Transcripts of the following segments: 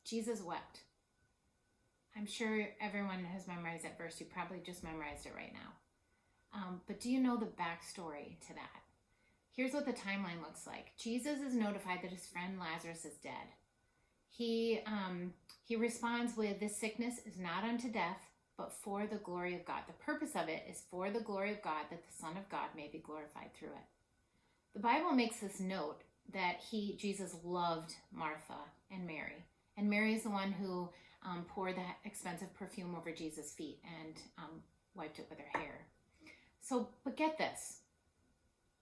Jesus wept. I'm sure everyone has memorized that verse. You probably just memorized it right now. But do you know the backstory to that? Here's what the timeline looks like. Jesus is notified that his friend Lazarus is dead. He responds with, "This sickness is not unto death, but for the glory of God." The purpose of it is for the glory of God, that the Son of God may be glorified through it. The Bible makes this note that Jesus loved Martha and Mary. And Mary is the one who poured that expensive perfume over Jesus' feet and wiped it with her hair. So, but get this.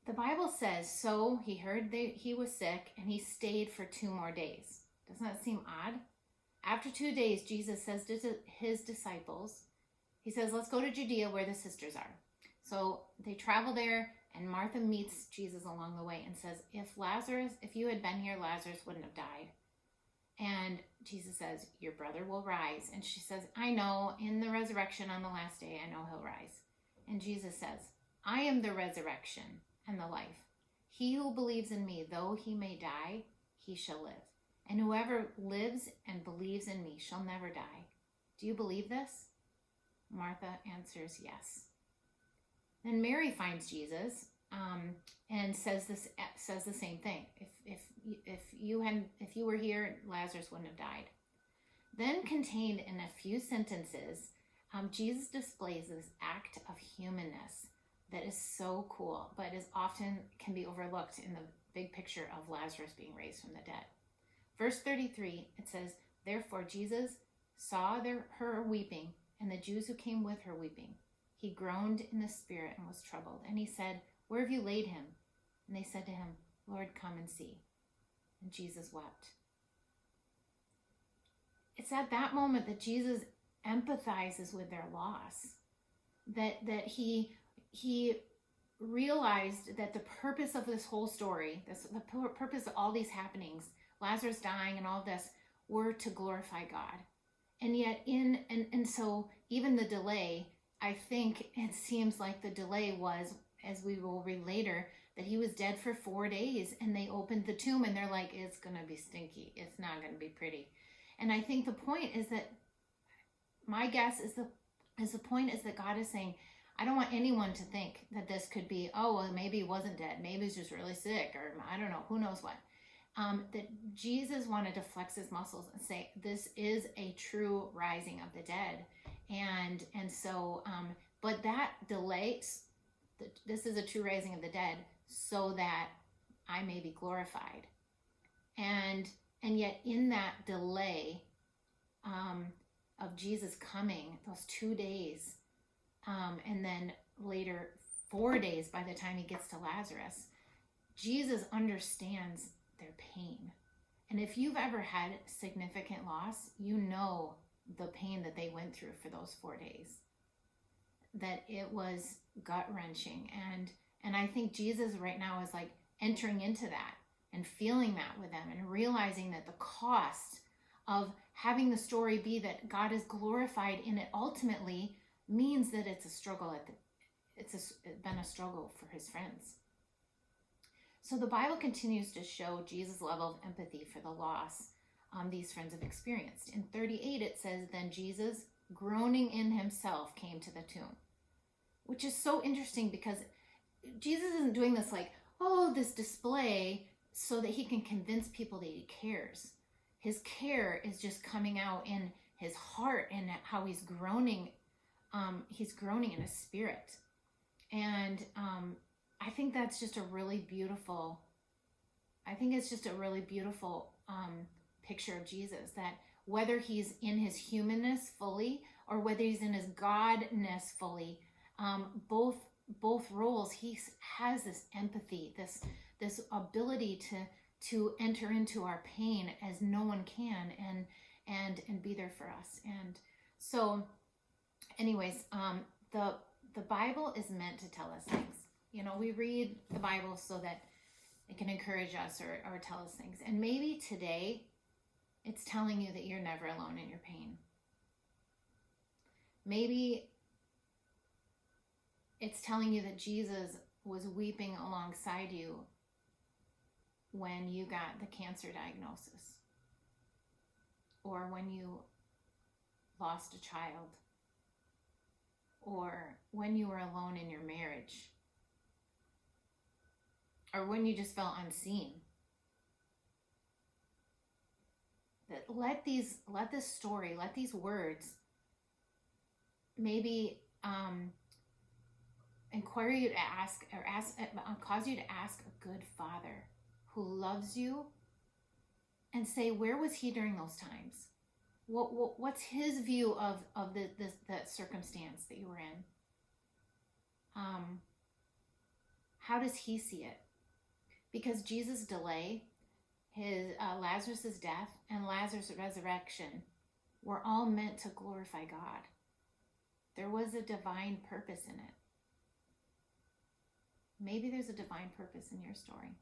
The Bible says, so he heard that he was sick and he stayed for 2 more days. Doesn't that seem odd? After 2 days, Jesus says to his disciples, he says, let's go to Judea where the sisters are. So they travel there, and Martha meets Jesus along the way and says, if you had been here, Lazarus wouldn't have died. And Jesus says, your brother will rise. And she says, I know, in the resurrection on the last day, I know he'll rise. And Jesus says, I am the resurrection and the life. He who believes in me, though he may die, he shall live. And whoever lives and believes in me shall never die. Do you believe this? Martha answers yes. Then Mary finds Jesus and says the same thing. If you were here, Lazarus wouldn't have died. Then contained in a few sentences, Jesus displays this act of humanness that is so cool, but is often can be overlooked in the big picture of Lazarus being raised from the dead. Verse 33, it says, therefore Jesus saw her weeping, and the Jews who came with her weeping. He groaned in the spirit and was troubled. And he said, where have you laid him? And they said to him, Lord, come and see. And Jesus wept. It's at that moment that Jesus empathizes with their loss. That he realized that the purpose of this whole story, the purpose of all these happenings, Lazarus dying and all this, were to glorify God. And yet and so even the delay, I think it seems like the delay was, as we will read later, that he was dead for 4 days, and they opened the tomb and they're like, it's going to be stinky. It's not going to be pretty. And I think the point is that, my guess is the point is that God is saying, I don't want anyone to think that this could be, oh, well, maybe he wasn't dead. Maybe he's just really sick, or I don't know, who knows what. That Jesus wanted to flex his muscles and say, this is a true rising of the dead. And so, but that delays, this is a true rising of the dead, so that I may be glorified. And yet in that delay of Jesus coming, those 2 days, and then later 4 days by the time he gets to Lazarus, Jesus understands their pain. And if you've ever had significant loss, you know the pain that they went through for those 4 days. That it was gut-wrenching. And I think Jesus right now is like entering into that and feeling that with them and realizing that the cost of having the story be that God is glorified in it ultimately means that it's a struggle. It's been a struggle for his friends. So the Bible continues to show Jesus' level of empathy for the loss these friends have experienced. In 38, it says, then Jesus, groaning in himself, came to the tomb. Which is so interesting, because Jesus isn't doing this like, oh, this display so that he can convince people that he cares. His care is just coming out in his heart and how he's groaning. He's groaning in his spirit. And I think that's just a really beautiful, picture of Jesus, that whether he's in his humanness fully or whether he's in his godness fully, both roles, he has this empathy, this ability to enter into our pain as no one can, and be there for us. And so anyways, the Bible is meant to tell us things. You know, we read the Bible so that it can encourage us or tell us things. And maybe today it's telling you that you're never alone in your pain. Maybe it's telling you that Jesus was weeping alongside you when you got the cancer diagnosis. or when you lost a child, or when you were alone in your marriage, or when you just felt unseen. That let this story, let these words maybe inquire you to ask, or cause you to ask a good Father who loves you, and say, where was he during those times? What's his view of that circumstance that you were in? How does he see it? Because Jesus' delay, his Lazarus' death, and Lazarus' resurrection were all meant to glorify God. There was a divine purpose in it. Maybe there's a divine purpose in your story.